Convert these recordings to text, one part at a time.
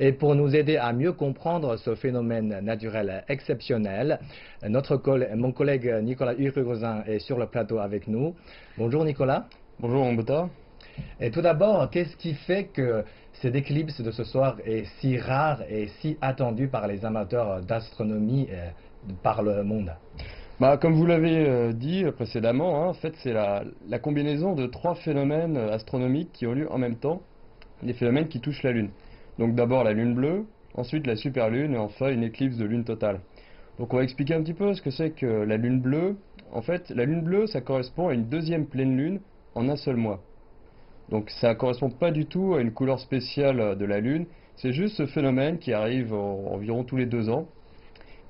Et pour nous aider à mieux comprendre ce phénomène naturel exceptionnel, mon collègue Nicolas Hurgozin est sur le plateau avec nous. Bonjour Nicolas. Bonjour Mbota. Et tout d'abord, qu'est-ce qui fait que cette éclipse de ce soir est si rare et si attendue par les amateurs d'astronomie par le monde? Comme vous l'avez dit précédemment, en fait c'est la combinaison de trois phénomènes astronomiques qui ont lieu en même temps, des phénomènes qui touchent la Lune. Donc d'abord la Lune bleue, ensuite la superlune et enfin une éclipse de Lune totale. Donc on va expliquer un petit peu ce que c'est que la Lune bleue. En fait, la Lune bleue, ça correspond à une deuxième pleine Lune en un seul mois. Donc ça ne correspond pas du tout à une couleur spéciale de la Lune, c'est juste ce phénomène qui arrive environ tous les 2 ans,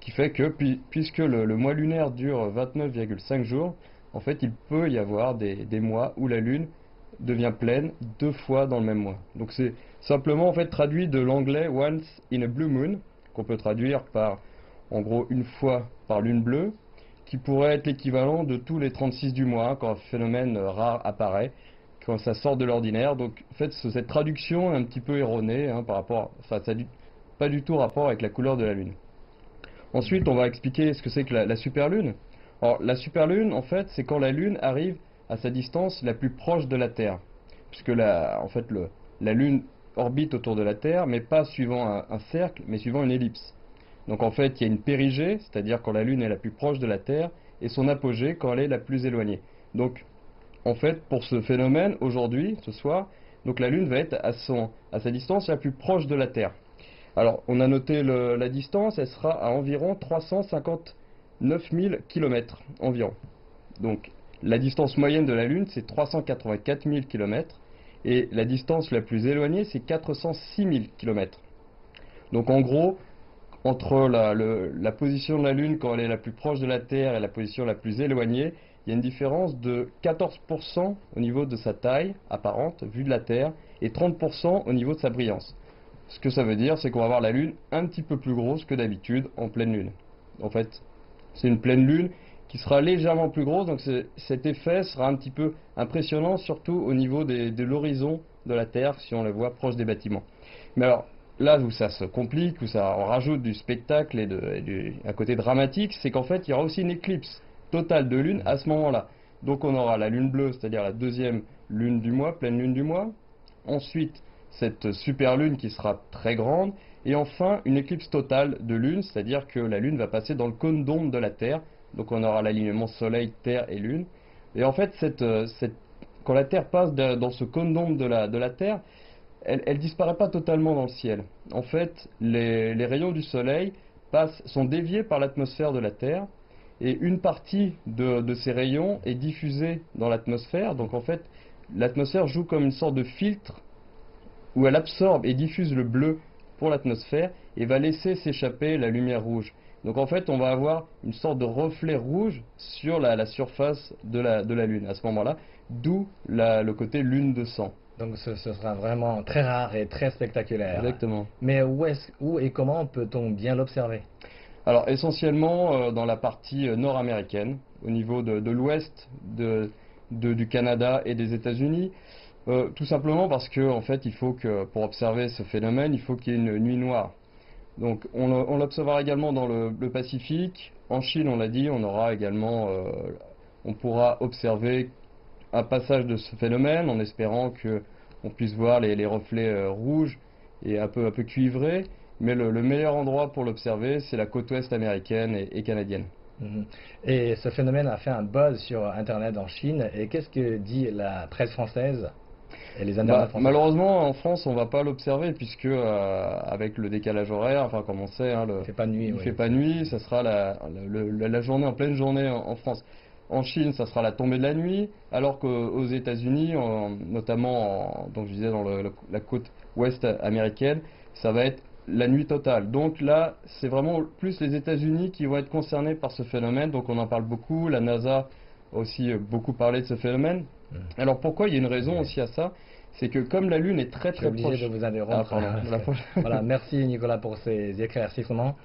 qui fait que puisque le mois lunaire dure 29,5 jours, en fait il peut y avoir des mois où la Lune devient pleine 2 fois dans le même mois. Donc c'est simplement en fait traduit de l'anglais once in a blue moon, qu'on peut traduire par en gros une fois par lune bleue, qui pourrait être l'équivalent de tous les 36 du mois quand un phénomène rare apparaît, quand ça sort de l'ordinaire. Donc en fait cette traduction est un petit peu erronée par rapport, enfin ça n'a pas du tout rapport avec la couleur de la Lune. Ensuite, on va expliquer ce que c'est que la superlune. Alors, la superlune, en fait, c'est quand la Lune arrive à sa distance la plus proche de la Terre. Puisque la Lune orbite autour de la Terre, mais pas suivant un cercle, mais suivant une ellipse. Donc, en fait, il y a une périgée, c'est-à-dire quand la Lune est la plus proche de la Terre, et son apogée quand elle est la plus éloignée. Donc, en fait, pour ce phénomène, aujourd'hui, ce soir, donc la Lune va être à sa distance la plus proche de la Terre. Alors, on a noté la distance, elle sera à environ 359 000 km environ. Donc, la distance moyenne de la Lune, c'est 384 000 km, et la distance la plus éloignée, c'est 406 000 km. Donc, en gros, entre la position de la Lune quand elle est la plus proche de la Terre et la position la plus éloignée, il y a une différence de 14% au niveau de sa taille apparente, vue de la Terre, et 30% au niveau de sa brillance. Ce que ça veut dire, c'est qu'on va avoir la Lune un petit peu plus grosse que d'habitude en pleine Lune. En fait, c'est une pleine Lune qui sera légèrement plus grosse, donc cet effet sera un petit peu impressionnant, surtout au niveau de l'horizon de la Terre, si on le voit proche des bâtiments. Mais alors, là où ça se complique, où ça en rajoute du spectacle et un côté dramatique, c'est qu'en fait, il y aura aussi une éclipse totale de Lune à ce moment-là. Donc on aura la Lune bleue, c'est-à-dire la deuxième Lune du mois, pleine Lune du mois. Ensuite, cette superlune qui sera très grande, et enfin une éclipse totale de Lune, c'est-à-dire que la Lune va passer dans le cône d'ombre de la Terre, donc on aura l'alignement Soleil, Terre et Lune. Et en fait, quand la Terre passe dans ce cône d'ombre de la Terre, elle disparaît pas totalement dans le ciel. En fait, les rayons du Soleil sont déviés par l'atmosphère de la Terre, et une partie de ces rayons est diffusée dans l'atmosphère. Donc en fait, l'atmosphère joue comme une sorte de filtre où elle absorbe et diffuse le bleu pour l'atmosphère et va laisser s'échapper la lumière rouge. Donc en fait, on va avoir une sorte de reflet rouge sur la surface de la Lune à ce moment-là, d'où le côté lune de sang. Donc ce sera vraiment très rare et très spectaculaire. Exactement. Mais où et comment peut-on bien l'observer? Alors essentiellement dans la partie nord-américaine, au niveau de l'ouest du Canada et des États-Unis. Tout simplement parce que en fait, pour observer ce phénomène, il faut qu'il y ait une nuit noire. Donc on l'observera également dans le Pacifique. En Chine, on l'a dit, on pourra observer un passage de ce phénomène en espérant qu'on puisse voir les reflets rouges et un peu cuivrés. Mais le meilleur endroit pour l'observer, c'est la côte ouest américaine et canadienne. Mhm. Et ce phénomène a fait un buzz sur Internet en Chine. Et qu'est-ce que dit la presse française et les internautes français? Malheureusement, en France, on va pas l'observer puisque avec le décalage horaire, enfin comme on sait, Il fait pas nuit, il oui. fait pas nuit, ça sera la journée en pleine journée en France. En Chine, ça sera la tombée de la nuit, alors qu'aux États-Unis, notamment, donc je disais dans la côte ouest américaine, ça va être la nuit totale. Donc là, c'est vraiment plus les États-Unis qui vont être concernés par ce phénomène. Donc on en parle beaucoup. La NASA a aussi beaucoup parlé de ce phénomène. Alors pourquoi? Il y a une raison aussi à ça. C'est que comme la Lune est très Je suis très obligé de proche. vous Ah, interrompre. pardon. Voilà, merci Nicolas pour ces éclaircissements.